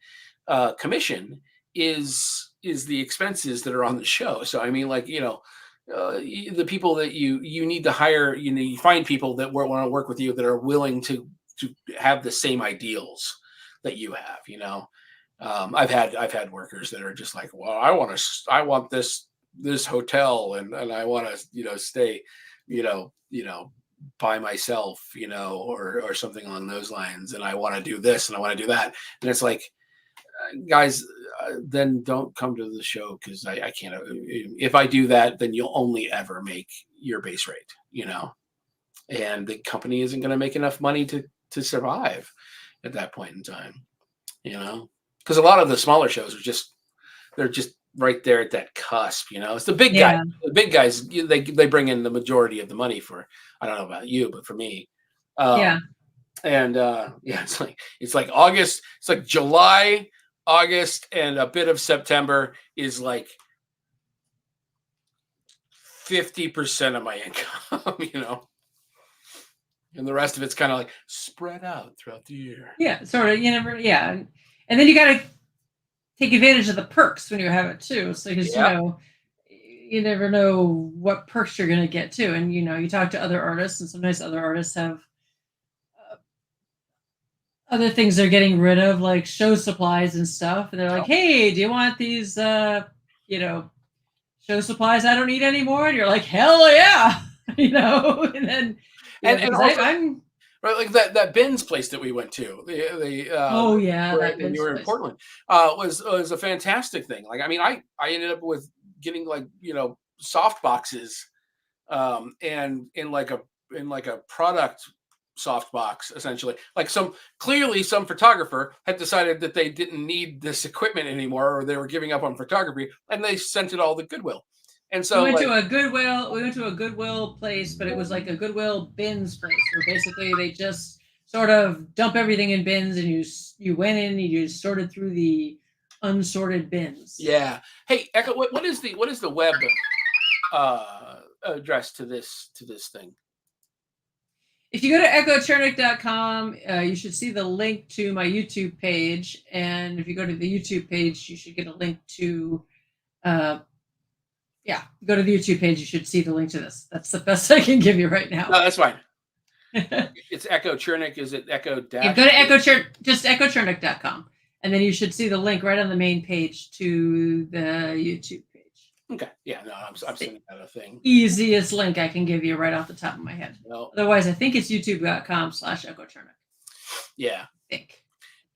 commission is the expenses that are on the show. So I mean, like the people that you need to hire, you find people that want to work with you that are willing to have the same ideals that you have. I've had workers that are just like, well, I want this hotel, and I want to stay you know you know by myself, or something along those lines, and I want to do this and I want to do that. And it's like, guys, then don't come to the show, because I can't. If I do that, then you'll only ever make your base rate, and the company isn't going to make enough money to survive at that point in time, because a lot of the smaller shows they're just right there at that cusp. It's the big guys. Yeah. The big guys, they bring in the majority of the money for. I don't know about you, but for me, Yeah. and yeah, it's like August. It's like July, August, and a bit of September is like 50% of my income. And the rest of it's kind of like spread out throughout the year. Yeah. Sort of. You never. Yeah. And then you got to take advantage of the perks when you have it too. So because Yep. you never know what perks you're going to get too, and you talk to other artists, and sometimes other artists have other things they're getting rid of, like show supplies and stuff, and they're like, "Hey, do you want these show supplies I don't need anymore?" And you're like, "Hell yeah!" And then And because also, I'm right, like that Ben's place that we went to, oh yeah, that when you Vince were in place. Portland, was a fantastic thing. Like, I mean, I ended up with getting like soft boxes, and in like a product soft box, essentially. Like, some photographer had decided that they didn't need this equipment anymore, or they were giving up on photography, and they sent it all to Goodwill. And We so, went like, to a Goodwill. We went to a Goodwill place, but it was like a Goodwill bins place, where basically they just sort of dump everything in bins, and you went in and you sorted through the unsorted bins. yeah. Hey, Echo, what is the web address to this thing? If you go to echochernik.com, you should see the link to my YouTube page. And if you go to the YouTube page, you should get a link to, go to the YouTube page, you should see the link to this. That's the best I can give you right No, now. that's fine. It's Echo Chernik. Is it Echo dash? Go to just echochernik.com. And then you should see the link right on the main page to the YouTube page. Okay. Yeah. No, I'm sending out a thing. Easiest link I can give you right off the top of my head. No. Otherwise, I think it's youtube.com/echochernik. Yeah. I think.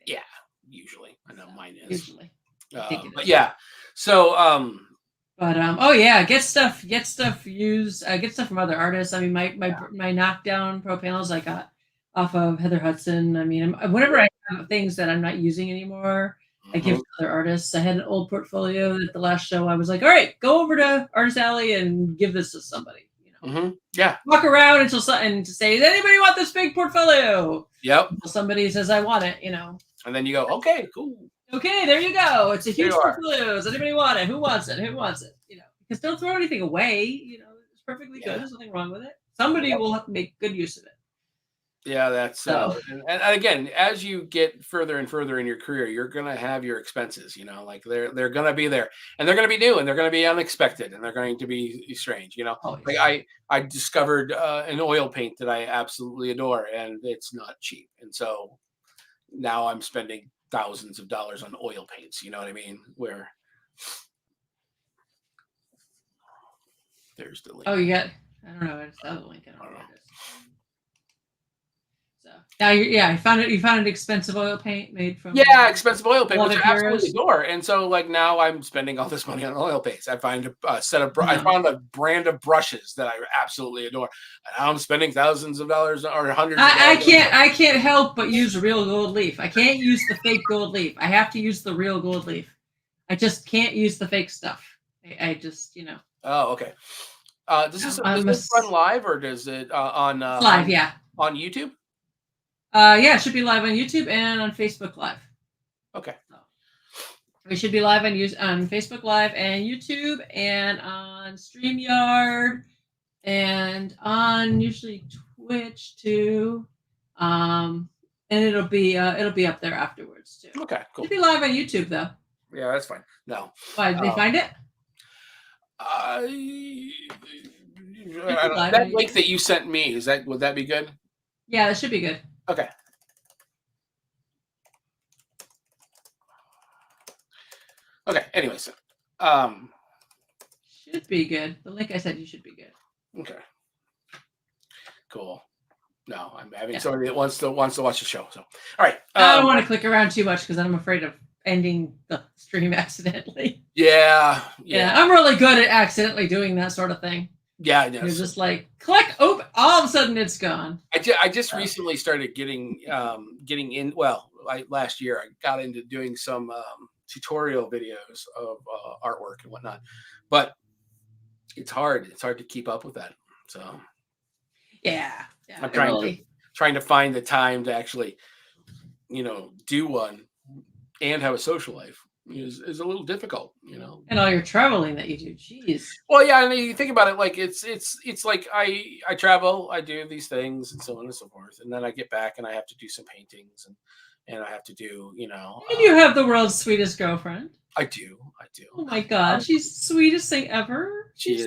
Yeah. Usually, I know mine is. Usually. But yeah. So But oh yeah, get stuff used, get stuff from other artists. I mean, my knockdown pro panels I got off of Heather Hudson. I mean, whenever I have things that I'm not using anymore, I give to other artists. I had an old portfolio at the last show. I was like, all right, go over to Artist Alley and give this to somebody. Yeah. Walk around until and to say, does anybody want this big portfolio? Yep. Until somebody says I want it. And then you go, okay, cool. Okay, there you go. It's a huge portfolio. Does anybody want it? Who wants it? Who wants it? Because don't throw anything away. It's perfectly good. There's nothing wrong with it. Somebody will have to make good use of it. Yeah, that's so. And again, as you get further and further in your career, you're gonna have your expenses. Like they're gonna be there, and they're gonna be new, and they're gonna be unexpected, and they're going to be strange. Always. Like I discovered an oil paint that I absolutely adore, and it's not cheap, and so now I'm spending thousands of dollars on oil paints. You know what I mean? Where there's the link. Oh, you got. I don't know. It's the other link. I don't know what it is. Now, yeah, you found it. You found an expensive oil paint made from expensive oil paint, which I absolutely heroes. adore. And so, like now, I'm spending all this money on oil paints. I find a set of I found a brand of brushes that I absolutely adore. And now I'm spending thousands of dollars or hundreds of dollars. I can't help but use real gold leaf. I can't use the fake gold leaf. I have to use the real gold leaf. I just can't use the fake stuff. I just, Oh, okay. Does this run live or does it on live? Yeah, on YouTube? Yeah, it should be live on YouTube and on Facebook Live. Okay. So we should be live on Facebook Live and YouTube and on StreamYard and on usually Twitch too. And it'll be up there afterwards too. Okay, cool. It'll be live on YouTube though. Yeah, that's fine. No. Why did they find it? That link that you sent me, would that be good? Yeah, that should be good. Okay. Okay. Anyways, should be good. The link I said you should be good. Okay. Cool. No, I'm having somebody that wants to watch the show. So, all right. I don't want to click around too much because I'm afraid of ending the stream accidentally. Yeah. I'm really good at accidentally doing that sort of thing. Yeah, I know. You're just like click, all of a sudden it's gone. I just recently started getting in. Well, last year I got into doing some tutorial videos of artwork and whatnot, but it's hard. It's hard to keep up with that. So yeah, I'm trying to find the time to actually, do one and have a social life is a little difficult, And all your traveling that you do, jeez. Well, yeah, and you think about it, like it's like I travel, I do these things, and so on and so forth, and then I get back and I have to do some paintings and I have to do, And you have the world's sweetest girlfriend. I do. Oh my God, she's the sweetest thing ever. She's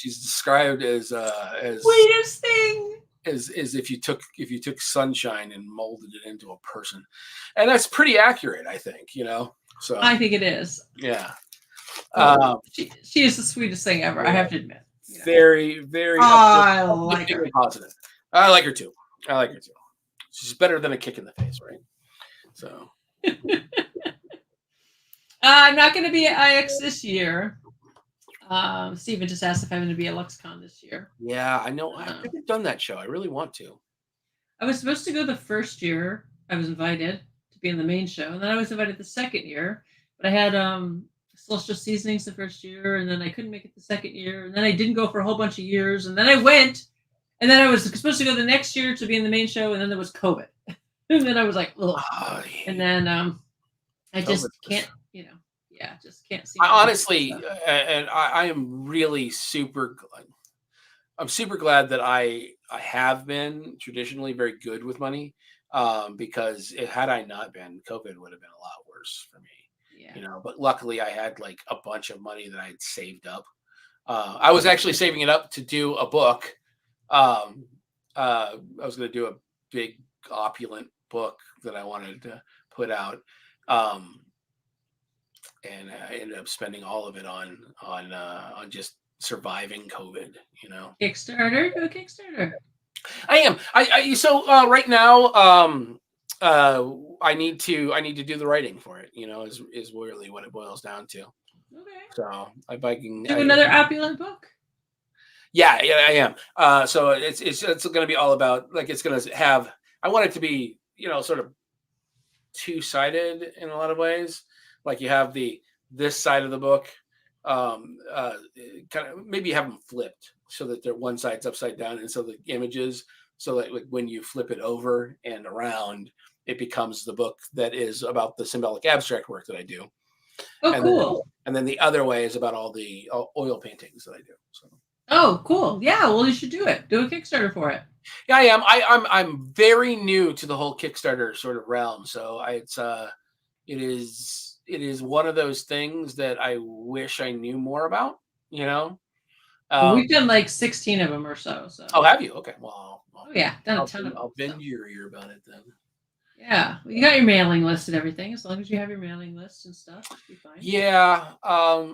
described as sweetest thing. As if you took sunshine and molded it into a person, and that's pretty accurate, I think. So I think it is. Yeah. She is the sweetest thing ever. I have to admit. Very, very. I like her. Positive. I like her too. She's better than a kick in the face, right? So. I'm not going to be at IX this year. Steven just asked if I'm going to be at LuxCon this year. Yeah, I know. I've never done that show. I really want to. I was supposed to go the first year. I was invited to be in the main show, and then I was invited the second year. But I had Celestial Seasonings the first year, and then I couldn't make it the second year, and then I didn't go for a whole bunch of years, and then I went, and then I was supposed to go the next year to be in the main show, and then there was COVID, and then I was like, ugh. And then I just can't, just can't see. I honestly, and I am really I'm super glad that I have been traditionally very good with money, because had I not been, COVID would have been a lot worse for me. Yeah. But luckily I had like a bunch of money that I had saved up. I was actually saving it up to do a book. I was going to do a big opulent book that I wanted to put out. And I ended up spending all of it on just surviving COVID, Kickstarter, go Kickstarter. I am. So right now, I need to do the writing for it. Is really what it boils down to. Okay. So if I can do another opulent book. Yeah, I am. So it's going to be all about, like, it's going to have. I want it to be sort of two-sided in a lot of ways. Like you have this side of the book, kind of maybe have them flipped so that they're one side's upside down, and so the images, so that like when you flip it over and around, it becomes the book that is about the symbolic abstract work that I do. Oh, and cool. Then the other way is about all the oil paintings that I do. So. Oh, cool. Yeah, well, you should do it. Do a Kickstarter for it. Yeah, I am. I'm very new to the whole Kickstarter sort of realm, so it is one of those things that I wish I knew more about, We've done like 16 of them or so. Oh, have you? Okay. Well, yeah, done a ton of them. I'll bend your ear about it then. Yeah, well, you got your mailing list and everything. As long as you have your mailing list and stuff, it should be fine. Yeah.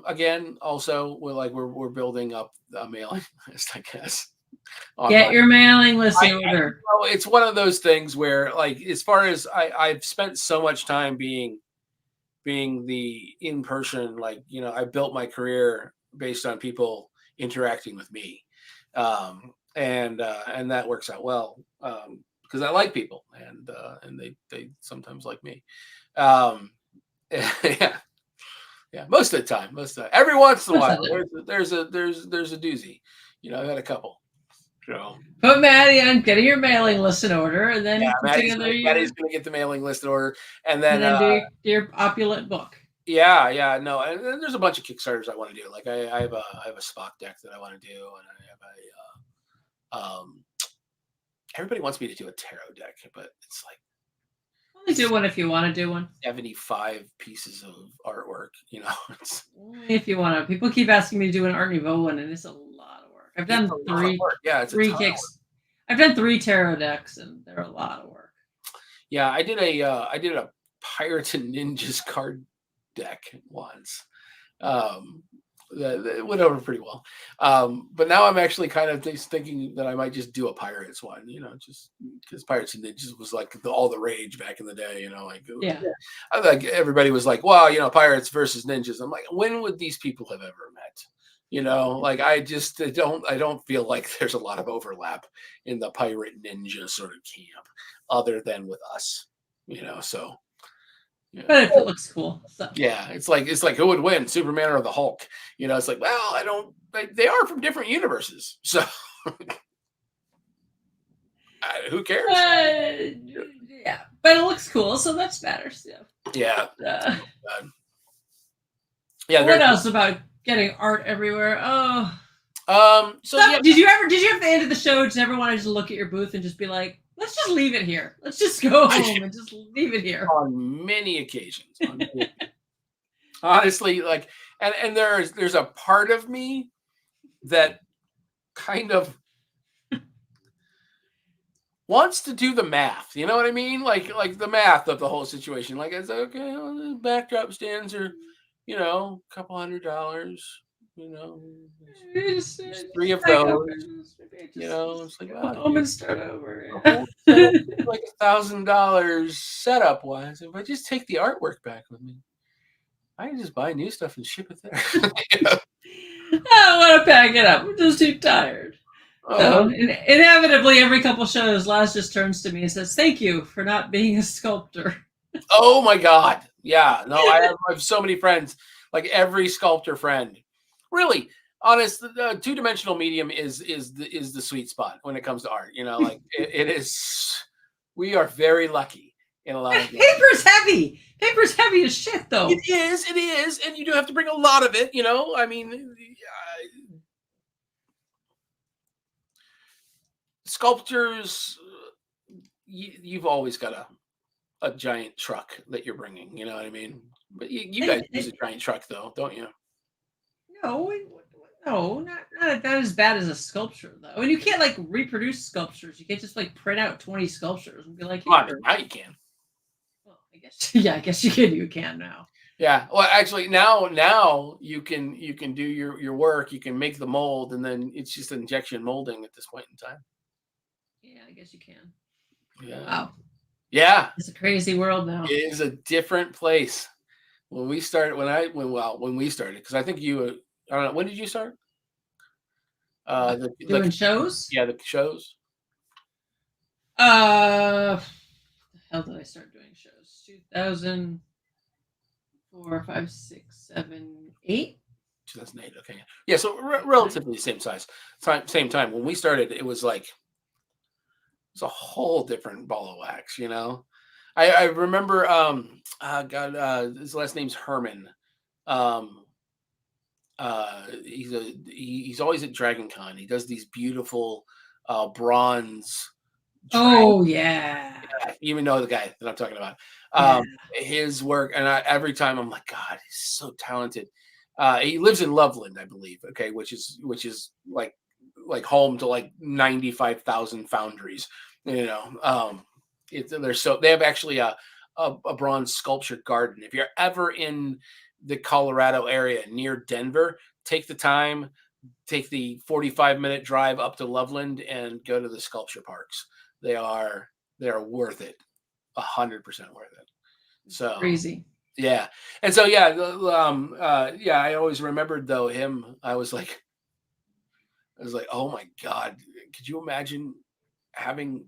Again, also we're building up a mailing list, I guess. Get your mailing list in order. It's one of those things where, like, as far as I've spent so much time being the in person, like, I built my career based on people interacting with me, and that works out well, because I like people, and they sometimes like me. um, yeah, yeah, most of the time, every once in a while, there's a doozy. I've had a couple. So put Maddie on getting your mailing list in order, and then Maddie's going to get the mailing list in order, and then do your opulent book. Yeah, no, and there's a bunch of Kickstarters I want to do. Like I have a Spock deck that I want to do, and I have everybody wants me to do a tarot deck, but it's like, only do one if you want to do one. 75 pieces of artwork, It's, if you want to. People keep asking me to do an Art Nouveau one, and it's a lot of work. I've done three. Yeah, it's three kicks. I've done 3 tarot decks, and they're a lot of work. Yeah, I did a Pirates and Ninjas card deck once. That went over pretty well. But now I'm actually kind of just thinking that I might just do a Pirates one, just because Pirates and Ninjas was like all the rage back in the day, I like everybody was like, wow, Pirates versus Ninjas. I'm like, when would these people have ever met? Like I don't feel like there's a lot of overlap in the pirate ninja sort of camp other than with us, so. Yeah. But if it looks cool. So. Yeah, it's like who would win, Superman or the Hulk? It's like, well, they are from different universes, so who cares? Yeah, but it looks cool, so that matters. Yeah. Yeah. What else about getting art everywhere? Oh. So did you have the end of the show? Did you ever want to just look at your booth and just be like, let's just leave it here. Let's just go home and just leave it here. On many occasions. Honestly, like, and there's a part of me that kind of wants to do the math. You know what I mean? Like the math of the whole situation. Like, it's okay, well, the backdrop stands are, a couple $100. Just 3 of those. It's like, home and start over. Like $1,000 setup wise. If I just take the artwork back with me, I can just buy new stuff and ship it there. I don't want to pack it up. I'm just too tired. So inevitably, every couple shows, Laz just turns to me and says, "Thank you for not being a sculptor." Oh my God! Yeah, no, I have so many friends. Like every sculptor friend, really. Honest, the 2-dimensional medium is the sweet spot when it comes to art. Like it is. We are very lucky in a lot of ways. Paper's heavy. Paper's heavy as shit, though. It is, and you do have to bring a lot of it. I mean, sculptors. You've always got a giant truck that you're bringing. You know what I mean? But you guys use a giant truck, though, don't you? No, not as bad as a sculpture, though. And you can't like reproduce sculptures. You can't just like print out 20 sculptures and be like, now you can. Well, I guess you can now. Yeah. Well, actually, now you can do your work. You can make the mold, and then it's just injection molding at this point in time. Yeah, I guess you can. Yeah. Wow. Yeah. It's a crazy world now. It is a different place. When we started, when we started, because I think you. I don't know. When did you start? Doing shows? Yeah, the shows. The hell did I start doing shows? 2004, 5, 6, 7, 8. 2008. Okay. Yeah. So relatively the same size. Same time. When we started, it was like a whole different ball of wax. I remember. His last name's Herman. He's always at Dragon Con. He does these beautiful bronze. Oh yeah. You even know the guy that I'm talking about. His work, and every time I'm like, God, he's so talented. He lives in Loveland, I believe. Okay, which is like home to like 95,000 foundries. They have actually a bronze sculpture garden. If you're ever in the Colorado area near Denver, take the time, take the 45-minute drive up to Loveland and go to the sculpture parks. They are worth it, 100% worth it. So Crazy. yeah, and so yeah, yeah. I always remembered though him. I was like, oh my god, could you imagine having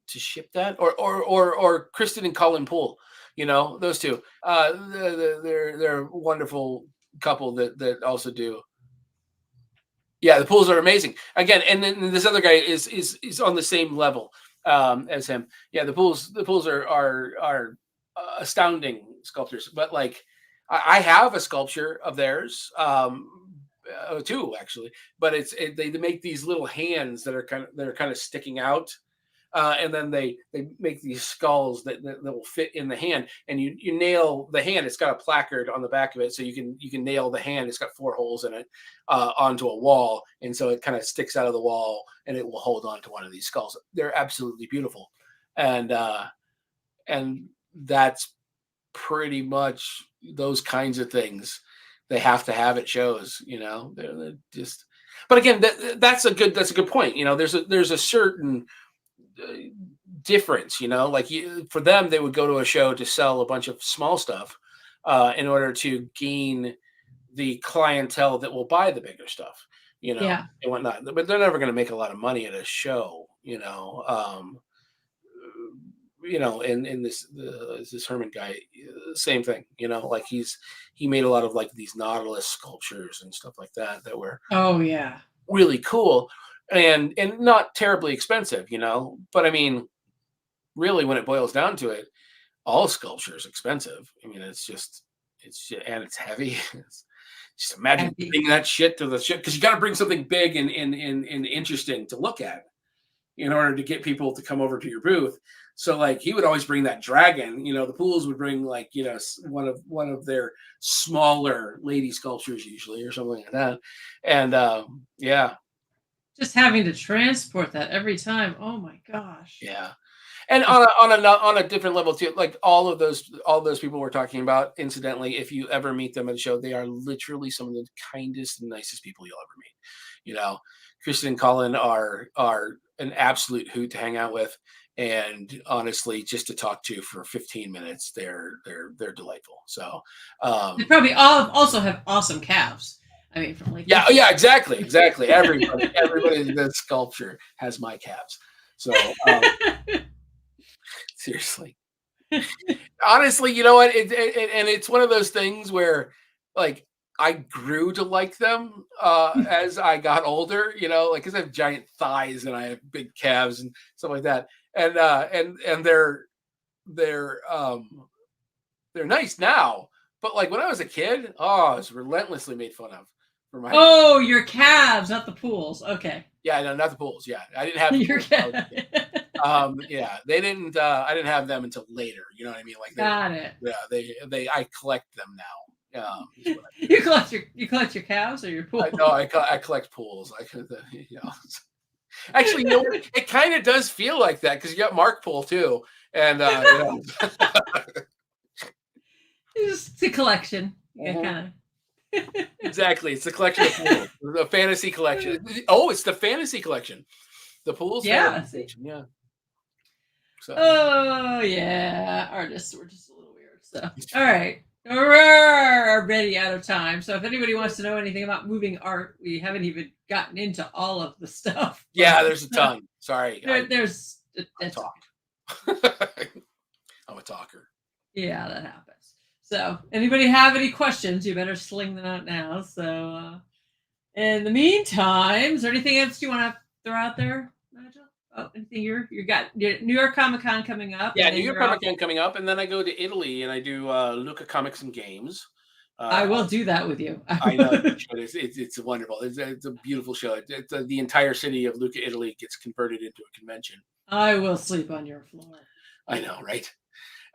to ship that? Or Kristen and Colin Poole, those two. They're a wonderful couple that also do. Yeah, the Pools are amazing. Again, and then this other guy is on the same level as him. Yeah, the Pools are astounding sculptors. But like, I have a sculpture of theirs, two actually. But they make these little hands that are kind of sticking out. And then they make these skulls that will fit in the hand, and you nail the hand. It's got a placard on the back of it, so you can nail the hand. It's got 4 holes in it onto a wall, and so it kind of sticks out of the wall, and it will hold on to one of these skulls. They're absolutely beautiful, and that's pretty much those kinds of things they have to have at shows. They're just. But again, that's a good point. There's a certain difference, like for them, they would go to a show to sell a bunch of small stuff in order to gain the clientele that will buy the bigger stuff, Yeah. and whatnot. But they're never going to make a lot of money at a show, and this Herman guy, same thing, like he made a lot of like these Nautilus sculptures and stuff like that were really cool and not terribly expensive, but I mean, really, when it boils down to it, all sculpture is expensive. I mean, it's and it's heavy. Just imagine bringing that shit to the ship, because you got to bring something big and interesting to look at in order to get people to come over to your booth. So like he would always bring that dragon. The Pools would bring like one of their smaller lady sculptures usually, or something like that. And yeah. Just having to transport that every time. Oh my gosh. Yeah. And on a different level too, like all those people we're talking about, incidentally, if you ever meet them at a show, they are literally some of the kindest and nicest people you'll ever meet. Kristen and Colin are an absolute hoot to hang out with, and honestly, just to talk to for 15 minutes, they're delightful. So they probably also have awesome calves. I mean, from like exactly. Everybody that does sculpture has my calves. So seriously, honestly, you know what? And it's one of those things where, like, I grew to like them as I got older. Like, because I have giant thighs and I have big calves and stuff like that, and they're nice now. But like when I was a kid, I was relentlessly made fun of. Your calves, not the Pools. Okay. Yeah, no, not the Pools. Yeah, I didn't have your calves. Yeah, they didn't. I didn't have them until later. You know what I mean? Like, got it. Yeah, I collect them now. You collect your calves or your Pools? No, I collect Pools. Actually, it kind of does feel like that, because you got Mark Poole too, and it's a collection. Kind of. Exactly, it's the collection of Pools, the fantasy collection. Oh, it's the fantasy collection, the Pools. Yeah. Yeah. So. Oh yeah, artists were just a little weird. So all right, we're already out of time. So if anybody wants to know anything about moving art, we haven't even gotten into all of the stuff. Yeah, there's a ton. Sorry, there's talk. I'm a talker. Yeah, that happens. So anybody have any questions, you better sling them out now. So in the meantime, is there anything else you want to throw out there, Nigel? Oh, anything you got your New York Comic Con coming up? Yeah, New York Comic Con coming up, and then I go to Italy and I do Luca Comics and Games. I will do that with you. I know. It's wonderful. It's a beautiful show. The entire city of Lucca, Italy gets converted into a convention. I will sleep on your floor. I know, right?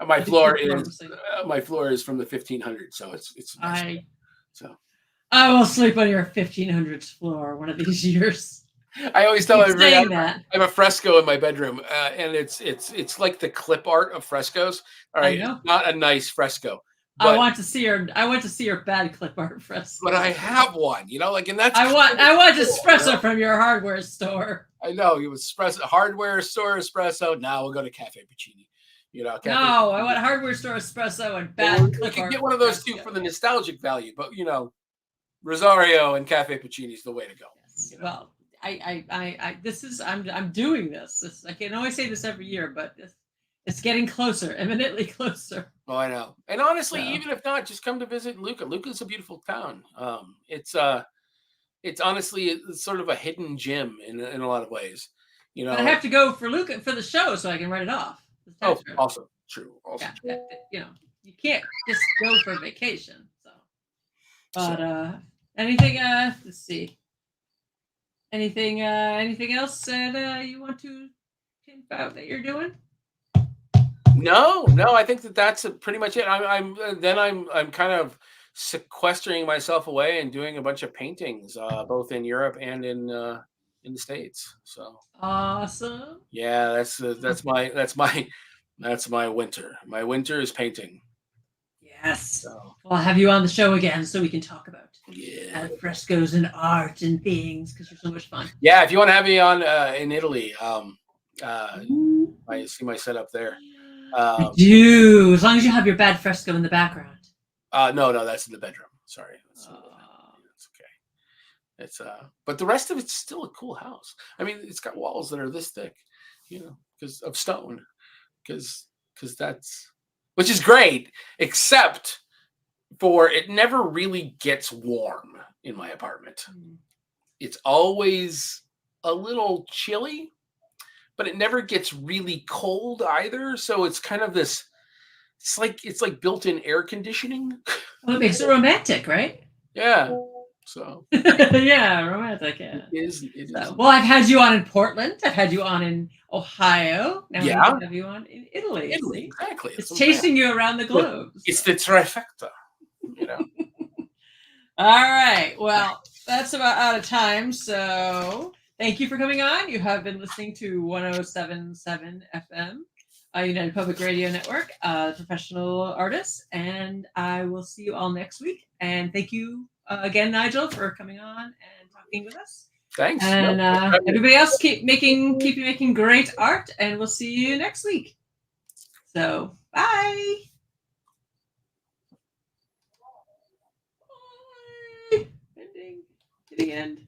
My floor is from the 1500s, so it's nice. I will sleep on your 1500s floor one of these years. I always tell everybody I have a fresco in my bedroom, and it's like the clip art of frescoes. All right, it's not a nice fresco, I want to see your bad clip art fresco. But I have one, like, and that's. I want espresso from your hardware store. I know you espresso hardware store espresso. Now we'll go to Cafe Puccini. Cafe No, Puccini. I want hardware store espresso and bad clip art. You can get one of those too for the nostalgic value, but Rosario and Cafe Puccini is the way to go. Yes. Well, I'm doing this. I can always say this every year, but it's getting closer, eminently closer. Oh, I know. And honestly, even if not, just come to visit Lucca. Lucca's a beautiful town. It's honestly sort of a hidden gem in a lot of ways. But I have to go for Lucca for the show so I can write it off. Oh, also true. Also true. You can't just go for vacation. So, but anything? Let's see. Anything else that you want to think about that you're doing? No. I think that's pretty much it. I'm kind of sequestering myself away and doing a bunch of paintings, both in Europe and in the States. So awesome. Yeah, that's my winter. My winter is painting. Yes. So, well, I'll have you on the show again so we can talk about frescoes and art and things because you're so much fun. Yeah, if you want to have me on in Italy, I see my setup there. I do, as long as you have your bad fresco in the background. No, that's in the bedroom. Sorry. It's okay. It's but the rest of it's still a cool house. I mean, it's got walls that are this thick, because of stone. Because that's, which is great, except for it never really gets warm in my apartment. It's always a little chilly, but it never gets really cold either. So it's kind of this, it's like built-in air conditioning. Well, it makes it romantic, right? Yeah. So yeah, romantic. Yeah. It is. Well, I've had you on in Portland. I've had you on in Ohio. Now we have you on in Italy. Exactly. It's chasing you around the globe. It's the trifecta. All right. Well, that's about out of time. So thank you for coming on. You have been listening to 107.7 FM, United Public Radio Network, professional artists, and I will see you all next week. And thank you again, Nigel, for coming on and talking with us. Thanks. And everybody else, keep making great art, and we'll see you next week. So bye. Ending. To the end.